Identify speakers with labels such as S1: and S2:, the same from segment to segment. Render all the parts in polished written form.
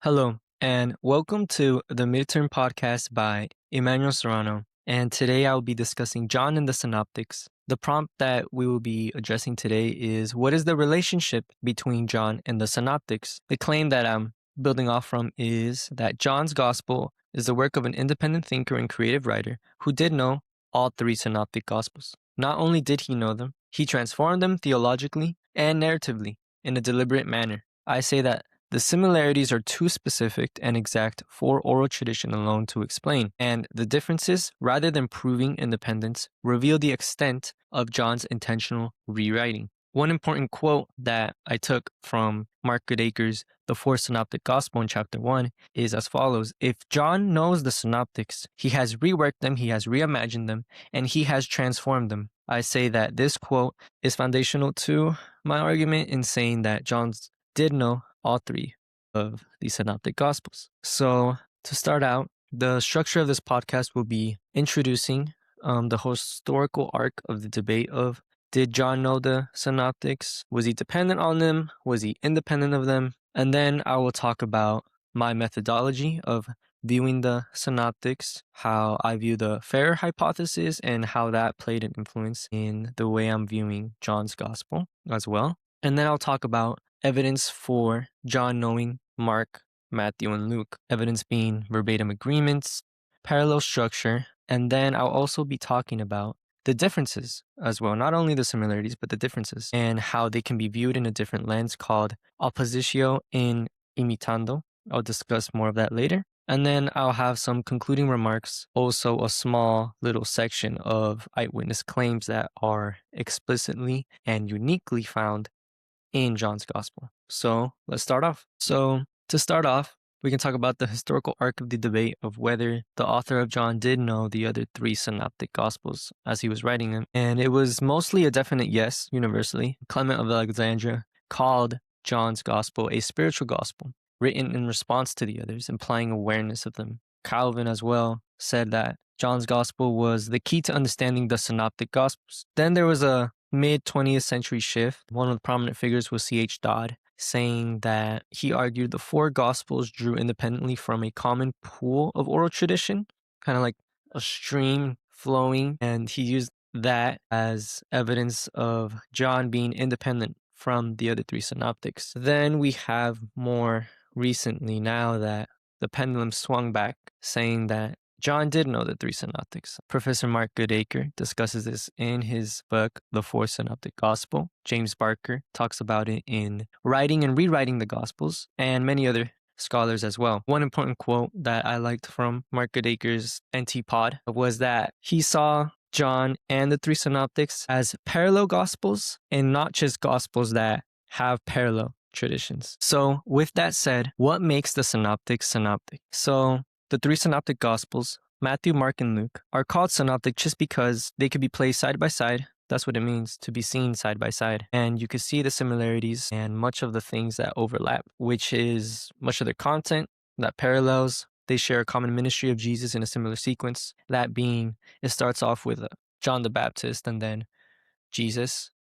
S1: Hello, and welcome to the Midterm Podcast by Emmanuel Serrano. And today I will be discussing John and the Synoptics. The prompt that we will be addressing today is, what is the relationship between John and the Synoptics? The claim that I'm building off from is that John's Gospel is the work of an independent thinker and creative writer who did know all three Synoptic Gospels. Not only did he know them, he transformed them theologically and narratively in a deliberate manner. I say that the similarities are too specific and exact for oral tradition alone to explain, and the differences, rather than proving independence, reveal the extent of John's intentional rewriting. One important quote that I took from Mark Goodacre's The Fourth Synoptic Gospel in chapter 1 is as follows: if John knows the Synoptics, he has reworked them, he has reimagined them, and he has transformed them. I say that this quote is foundational to my argument in saying that John did know all three of the Synoptic Gospels. So to start out, the structure of this podcast will be introducing the historical arc of the debate of, did John know the Synoptics? Was he dependent on them? Was he independent of them? And then I will talk about my methodology of viewing the Synoptics, how I view the fair hypothesis, and how that played an influence in the way I'm viewing John's Gospel as well. And then I'll talk about evidence for John knowing Mark, Matthew, and Luke. Evidence being verbatim agreements, parallel structure, and then I'll also be talking about the differences as well. Not only the similarities, but the differences and how they can be viewed in a different lens called oppositio in imitando. I'll discuss more of that later. And then I'll have some concluding remarks, also a small little section of eyewitness claims that are explicitly and uniquely found in John's Gospel. So let's start off. So to start off, we can talk about the historical arc of the debate of whether the author of John did know the other three Synoptic Gospels as he was writing them. And it was mostly a definite yes, universally. Clement of Alexandria called John's Gospel a spiritual gospel, written in response to the others, implying awareness of them. Calvin as well said that John's Gospel was the key to understanding the Synoptic Gospels. Then there was a mid-20th century shift. One of the prominent figures was C.H. Dodd, saying that he argued the four Gospels drew independently from a common pool of oral tradition, kind of like a stream flowing, and he used that as evidence of John being independent from the other three synoptics. Then we have more recently now that the pendulum swung back, saying that John did know the three synoptics. Professor Mark Goodacre discusses this in his book, The Fourth Synoptic Gospel. James Barker talks about it in Writing and Rewriting the Gospels, and many other scholars as well. One important quote that I liked from Mark Goodacre's NT Pod was that he saw John and the three synoptics as parallel gospels and not just gospels that have parallel traditions. So with that said, what makes the synoptics synoptic? So the three synoptic gospels, Matthew, Mark, and Luke, are called synoptic just because they could be placed side by side. That's what it means to be seen side by side. And you could see the similarities and much of the things that overlap, which is much of their content that parallels. They share a common ministry of Jesus in a similar sequence. That being, it starts off with John the Baptist and then Jesus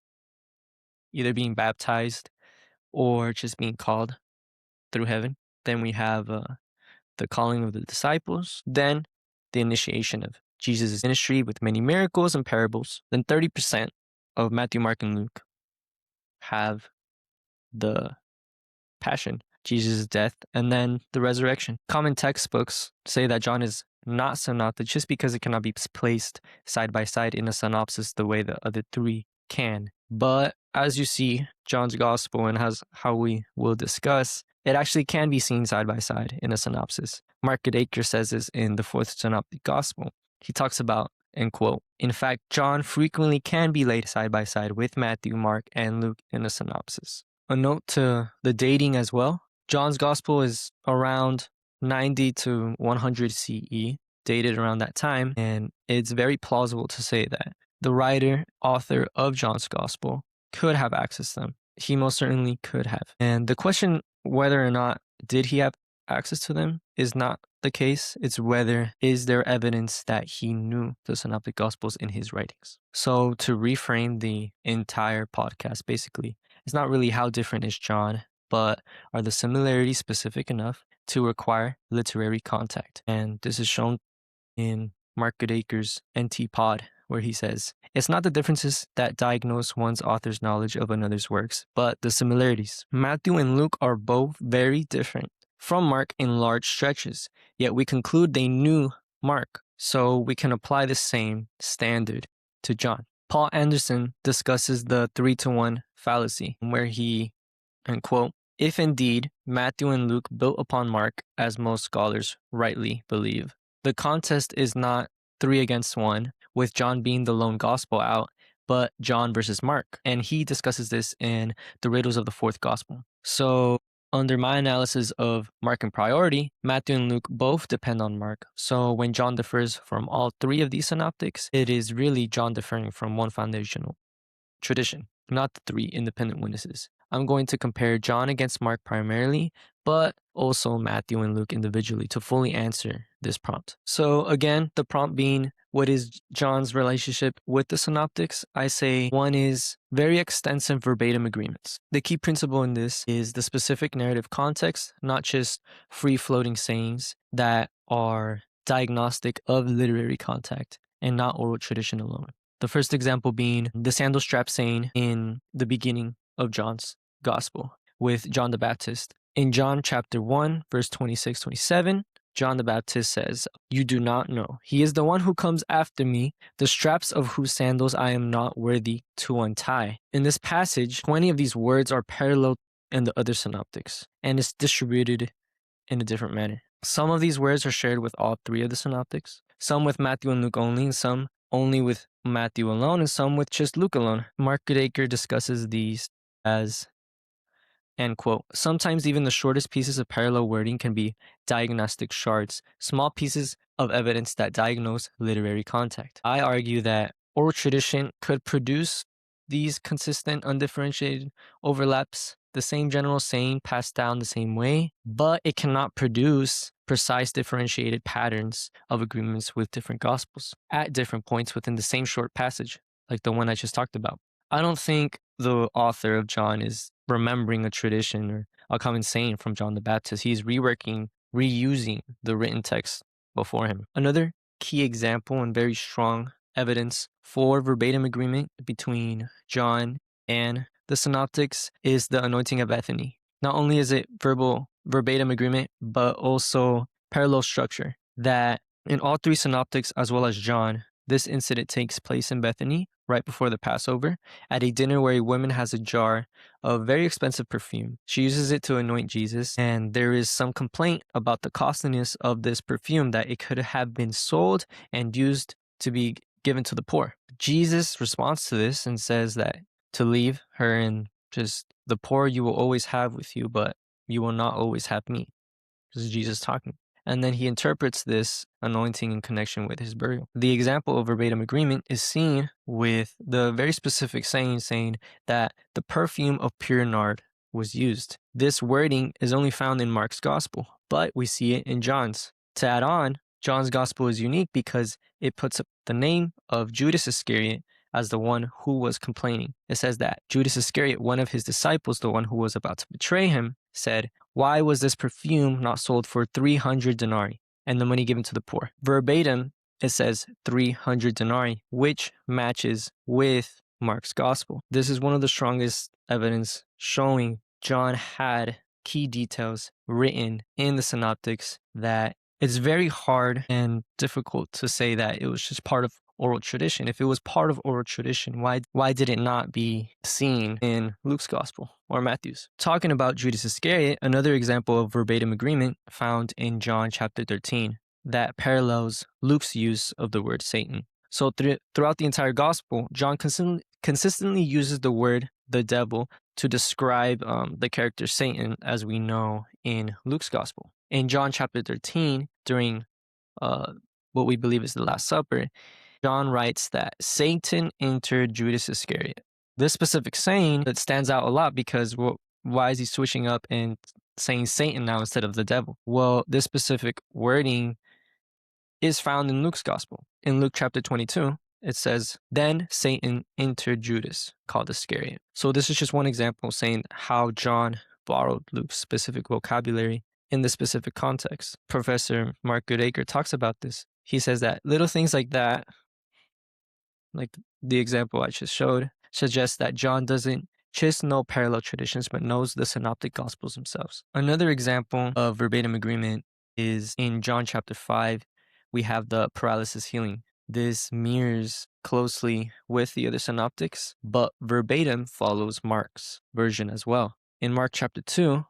S1: either being baptized or just being called through heaven. Then we have the calling of the disciples, then the initiation of Jesus' ministry with many miracles and parables. Then 30% of Matthew, Mark, and Luke have the passion, Jesus' death, and then the resurrection. Common textbooks say that John is not synoptic just because it cannot be placed side by side in a synopsis the way the other three can. But as you see, John's Gospel and how we will discuss, it actually can be seen side by side in a synopsis. Mark Goodacre says this in the Fourth Synoptic Gospel. He talks about, and quote, in fact, John frequently can be laid side by side with Matthew, Mark, and Luke in a synopsis. A note to the dating as well. John's Gospel is around 90 to 100 CE, dated around that time, and it's very plausible to say that the writer, author of John's Gospel could have access to them. He most certainly could have. And the question whether or not did he have access to them is not the case. It's whether is there evidence that he knew the Synoptic Gospels in his writings. So to reframe the entire podcast, basically, it's not really how different is John, but are the similarities specific enough to require literary contact. And this is shown in Mark Goodacre's NT Pod, where he says, "It's not the differences that diagnose one's author's knowledge of another's works, but the similarities. Matthew and Luke are both very different from Mark in large stretches, yet we conclude they knew Mark, so we can apply the same standard to John." Paul Anderson discusses the 3-to-1 fallacy, where he, and quote, "If indeed Matthew and Luke built upon Mark, as most scholars rightly believe, the contest is not 3 against 1, with John being the lone gospel out, but John versus Mark." And he discusses this in the riddles of the fourth gospel. So under my analysis of Mark and priority, Matthew and Luke both depend on Mark. So when John differs from all 3 of these synoptics, it is really John differing from one foundational tradition, not the 3 independent witnesses. I'm going to compare John against Mark primarily, but also Matthew and Luke individually to fully answer this prompt. So again, the prompt being, what is John's relationship with the synoptics? I say one is very extensive verbatim agreements. The key principle in this is the specific narrative context, not just free-floating sayings that are diagnostic of literary contact and not oral tradition alone. The first example being the sandal strap saying in the beginning of John's gospel with John the Baptist. In John chapter 1, verse 26-27, John the Baptist says, "You do not know. He is the one who comes after me, the straps of whose sandals I am not worthy to untie." In this passage, 20 of these words are parallel in the other synoptics, and it's distributed in a different manner. Some of these words are shared with all 3 of the synoptics, some with Matthew and Luke only, and some only with Matthew alone, and some with just Luke alone. Mark Goodacre discusses these as, and quote, "Sometimes even the shortest pieces of parallel wording can be diagnostic shards, small pieces of evidence that diagnose literary contact." I argue that oral tradition could produce these consistent, undifferentiated overlaps, the same general saying passed down the same way, but it cannot produce precise differentiated patterns of agreements with different gospels at different points within the same short passage, like the one I just talked about. I don't think the author of John is remembering a tradition or a common saying from John the Baptist. He's reworking, reusing the written text before him. Another key example and very strong evidence for verbatim agreement between John and the synoptics is the anointing of Bethany. Not only is it verbatim agreement, but also parallel structure, that in all 3 synoptics as well as John, this incident takes place in Bethany right before the Passover at a dinner where a woman has a jar of very expensive perfume. She uses it to anoint Jesus, and there is some complaint about the costliness of this perfume, that it could have been sold and used to be given to the poor. Jesus responds to this and says that to leave her and just the poor you will always have with you, but you will not always have me. This is Jesus talking. And then he interprets this anointing in connection with his burial. The example of verbatim agreement is seen with the very specific saying that the perfume of pure nard was used. This wording is only found in Mark's gospel, but we see it in John's. To add on, John's gospel is unique because it puts up the name of Judas Iscariot as the one who was complaining. It says that Judas Iscariot, one of his disciples, the one who was about to betray him, said, "Why was this perfume not sold for 300 denarii and the money given to the poor?" Verbatim, it says 300 denarii, which matches with Mark's gospel. This is one of the strongest evidence showing John had key details written in the synoptics that it's very hard and difficult to say that it was just part of oral tradition. If it was part of oral tradition, why did it not be seen in Luke's gospel or Matthew's? Talking about Judas Iscariot, another example of verbatim agreement found in John chapter 13 that parallels Luke's use of the word Satan. So throughout the entire gospel, John consistently uses the word the devil to describe the character Satan, as we know in Luke's gospel. In John chapter 13, during what we believe is the Last Supper, John writes that Satan entered Judas Iscariot. This specific saying that stands out a lot because why is he switching up and saying Satan now instead of the devil? Well, this specific wording is found in Luke's gospel. In Luke chapter 22, it says, "Then Satan entered Judas, called Iscariot." So this is just one example saying how John borrowed Luke's specific vocabulary in the specific context. Professor Mark Goodacre talks about this. He says that little things like that, like the example I just showed, suggests that John doesn't just know parallel traditions, but knows the synoptic gospels themselves. Another example of verbatim agreement is in John chapter 5, we have the paralysis healing. This mirrors closely with the other synoptics, but verbatim follows Mark's version as well. In Mark chapter 2,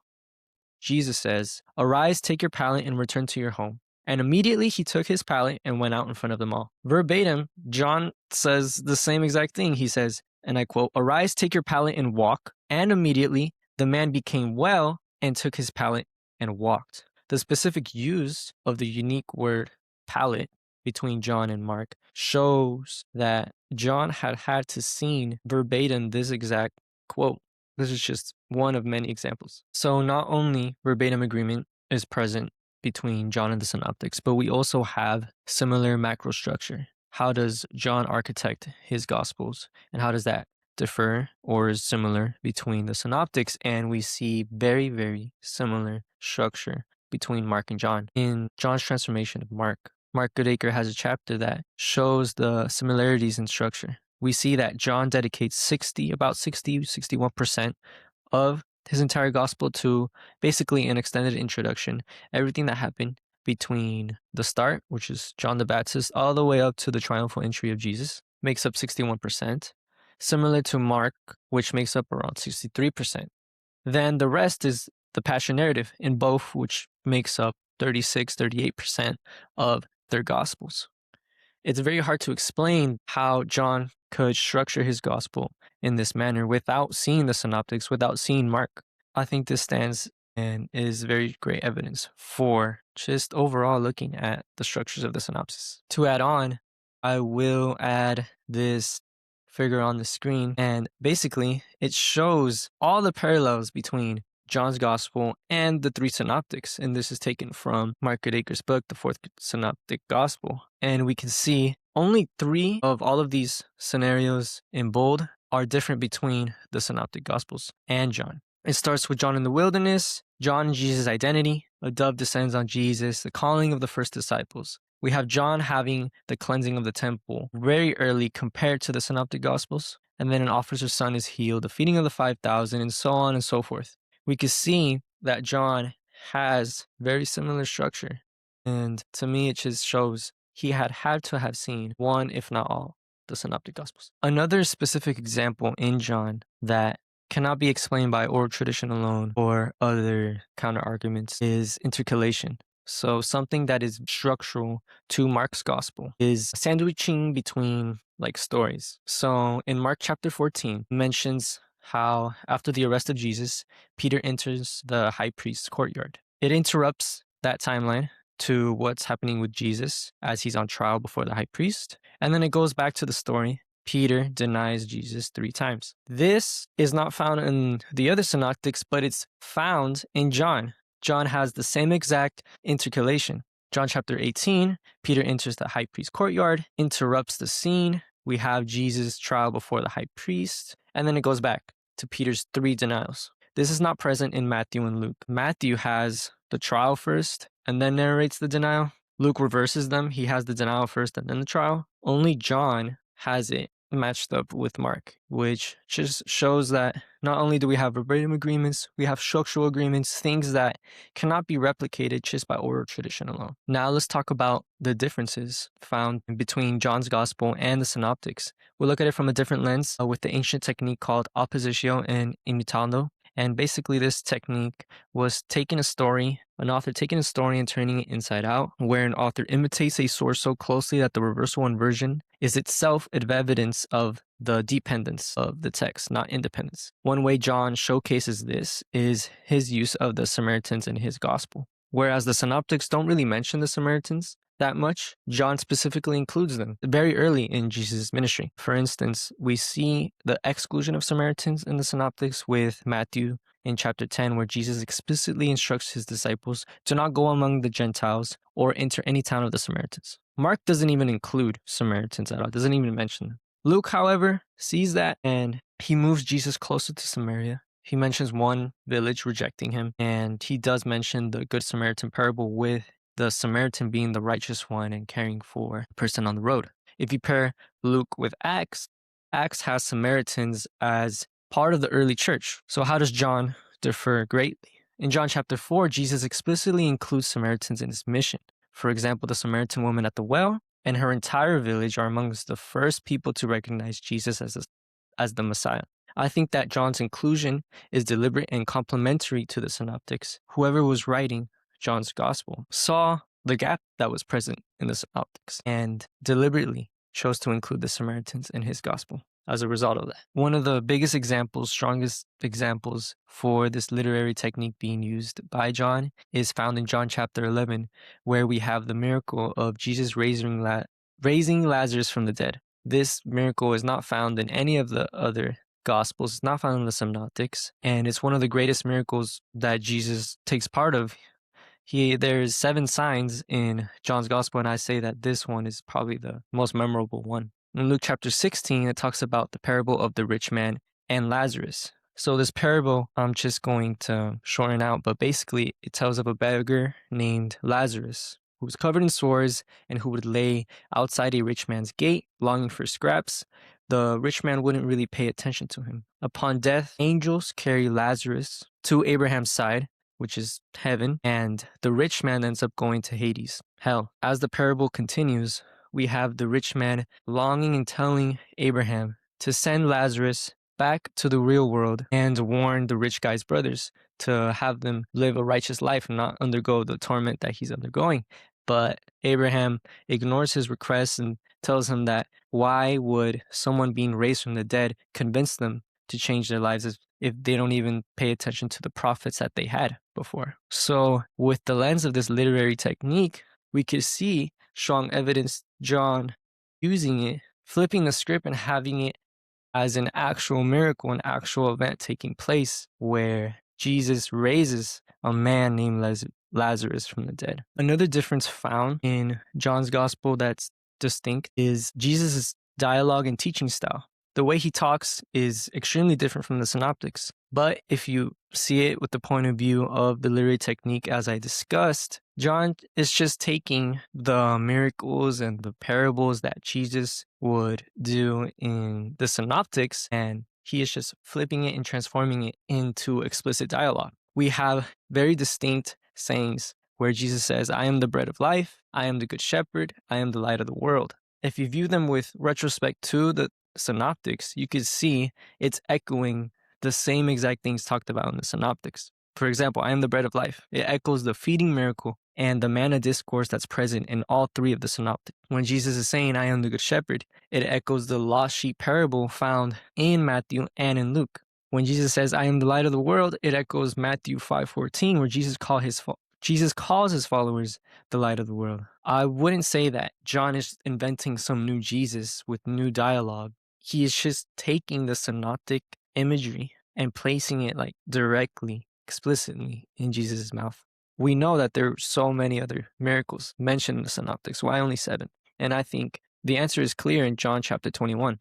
S1: Jesus says, "Arise, take your pallet, and return to your home." And immediately he took his pallet and went out in front of them all. Verbatim, John says the same exact thing. He says, and I quote, "Arise, take your pallet and walk." And immediately the man became well and took his pallet and walked. The specific use of the unique word pallet between John and Mark shows that John had to seen verbatim this exact quote. This is just one of many examples. So not only verbatim agreement is present between John and the Synoptics, but we also have similar macro structure. How does John architect his Gospels, and how does that differ or is similar between the Synoptics? And we see very, very similar structure between Mark and John. In John's transformation of Mark Goodacre has a chapter that shows the similarities in structure. We see that John dedicates 61% of his entire gospel to basically an extended introduction, everything that happened between the start, which is John the Baptist, all the way up to the triumphal entry of Jesus, makes up 61%, similar to Mark, which makes up around 63%. Then the rest is the passion narrative in both, which makes up 38% of their gospels. It's very hard to explain how John could structure his gospel in this manner without seeing the synoptics, without seeing Mark. I think this stands and is very great evidence for just overall looking at the structures of the synopsis. To add on, I will add this figure on the screen, and basically it shows all the parallels between John's Gospel and the three synoptics, and this is taken from Mark Goodacre's book, The Fourth Synoptic Gospel. And we can see only 3 of all of these scenarios in bold are different between the Synoptic Gospels and John. It starts with John in the wilderness, John and Jesus' identity, a dove descends on Jesus, the calling of the first disciples. We have John having the cleansing of the temple very early compared to the Synoptic Gospels, and then an officer's son is healed, the feeding of the 5,000, and so on and so forth. We can see that John has very similar structure. And to me, it just shows he had to have seen one, if not all, the Synoptic Gospels. Another specific example in John that cannot be explained by oral tradition alone or other counter arguments is intercalation. So something that is structural to Mark's gospel is sandwiching between stories. So in Mark chapter 14 mentions how after the arrest of Jesus, Peter enters the high priest's courtyard. It interrupts that timeline to what's happening with Jesus as he's on trial before the high priest. And then it goes back to the story. Peter denies Jesus 3 times. This is not found in the other synoptics, but it's found in John. John has the same exact intercalation. John chapter 18, Peter enters the high priest's courtyard, interrupts the scene. We have Jesus' trial before the high priest, and then it goes back to Peter's 3 denials. This is not present in Matthew and Luke. Matthew has the trial first and then narrates the denial. Luke reverses them. He has the denial first and then the trial. Only John has it matched up with Mark, which just shows that not only do we have verbatim agreements, we have structural agreements, things that cannot be replicated just by oral tradition alone. Now let's talk about the differences found between John's Gospel and the Synoptics. We'll look at it from a different lens with the ancient technique called oppositio and imitando. And basically this technique was taking a story, an author taking a story and turning it inside out, where an author imitates a source so closely that the reversal inversion is itself evidence of the dependence of the text, not independence. One way John showcases this is his use of the Samaritans in his gospel. Whereas the Synoptics don't really mention the Samaritans that much, John specifically includes them very early in Jesus' ministry. For instance, we see the exclusion of Samaritans in the Synoptics with Matthew in chapter 10, where Jesus explicitly instructs his disciples to not go among the Gentiles or enter any town of the Samaritans. Mark doesn't even include Samaritans at all, doesn't even mention them. Luke, however, sees that and he moves Jesus closer to Samaria. He mentions one village rejecting him, and he does mention the Good Samaritan parable with the Samaritan being the righteous one and caring for the person on the road. If you pair Luke with Acts, Acts has Samaritans as part of the early church. So how does John differ greatly? In John chapter 4, Jesus explicitly includes Samaritans in his mission. For example, the Samaritan woman at the well and her entire village are amongst the first people to recognize Jesus as the Messiah. I think that John's inclusion is deliberate and complementary to the Synoptics. Whoever was writing John's gospel saw the gap that was present in the Synoptics and deliberately chose to include the Samaritans in his gospel as a result of that. One of the biggest examples, strongest examples for this literary technique being used by John is found in John chapter 11, where we have the miracle of Jesus raising Lazarus from the dead. This miracle is not found in any of the other Gospels. It's not found in the Synoptics, and it's one of the greatest miracles that Jesus takes part of. There's 7 signs in John's Gospel, and I say that this one is probably the most memorable one. In Luke chapter 16, it talks about the parable of the rich man and Lazarus. So this parable, I'm just going to shorten out, but basically it tells of a beggar named Lazarus who was covered in sores and who would lay outside a rich man's gate, longing for scraps. The rich man wouldn't really pay attention to him. Upon death, angels carry Lazarus to Abraham's side, which is heaven, and the rich man ends up going to Hades, hell. As the parable continues, we have the rich man longing and telling Abraham to send Lazarus back to the real world and warn the rich guy's brothers to have them live a righteous life and not undergo the torment that he's undergoing. But Abraham ignores his request and tells him that why would someone being raised from the dead convince them to change their lives if they don't even pay attention to the prophets that they had before. So with the lens of this literary technique, we could see strong evidence John using it, flipping the script and having it as an actual miracle, an actual event taking place where Jesus raises a man named Lazarus from the dead. Another difference found in John's gospel that's distinct is Jesus' dialogue and teaching style. The way he talks is extremely different from the Synoptics. But if you see it with the point of view of the literary technique as I discussed, John is just taking the miracles and the parables that Jesus would do in the Synoptics, and he is just flipping it and transforming it into explicit dialogue. We have very distinct sayings where Jesus says, I am the bread of life, I am the good shepherd, I am the light of the world. If you view them with retrospect to the Synoptics, you could see it's echoing the same exact things talked about in the Synoptics. For example, I am the bread of life. It echoes the feeding miracle and the manna discourse that's present in all 3 of the Synoptics. When Jesus is saying, I am the good shepherd, it echoes the lost sheep parable found in Matthew and in Luke. When Jesus says, I am the light of the world, it echoes Matthew 5:14, where Jesus calls his followers the light of the world. I wouldn't say that John is inventing some new Jesus with new dialogue. He is just taking the synoptic imagery and placing it directly, explicitly in Jesus' mouth. We know that there are so many other miracles mentioned in the Synoptics. Why only 7? And I think the answer is clear in John chapter 21,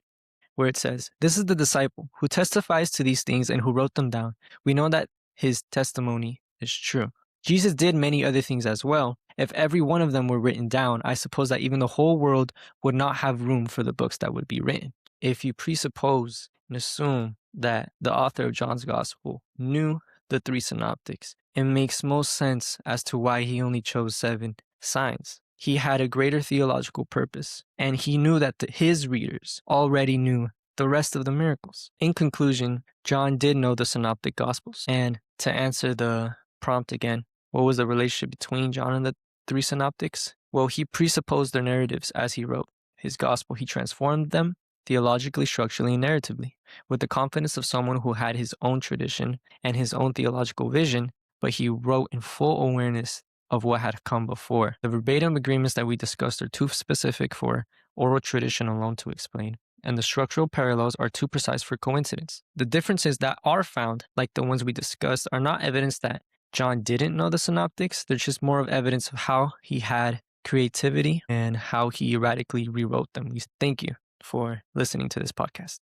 S1: where it says, this is the disciple who testifies to these things and who wrote them down. We know that his testimony is true. Jesus did many other things as well. If every one of them were written down, I suppose that even the whole world would not have room for the books that would be written. If you presuppose and assume that the author of John's Gospel knew the 3 synoptics, it makes most sense as to why he only chose 7 signs. He had a greater theological purpose, and he knew that his readers already knew the rest of the miracles. In conclusion, John did know the synoptic Gospels. And to answer the prompt again, what was the relationship between John and the 3 synoptics? Well, he presupposed their narratives as he wrote his Gospel. He transformed them theologically, structurally, and narratively, with the confidence of someone who had his own tradition and his own theological vision, but he wrote in full awareness of what had come before. The verbatim agreements that we discussed are too specific for oral tradition alone to explain, and the structural parallels are too precise for coincidence. The differences that are found, like the ones we discussed, are not evidence that John didn't know the synoptics. They're just more of evidence of how he had creativity and how he radically rewrote them. Thank you for listening to this podcast.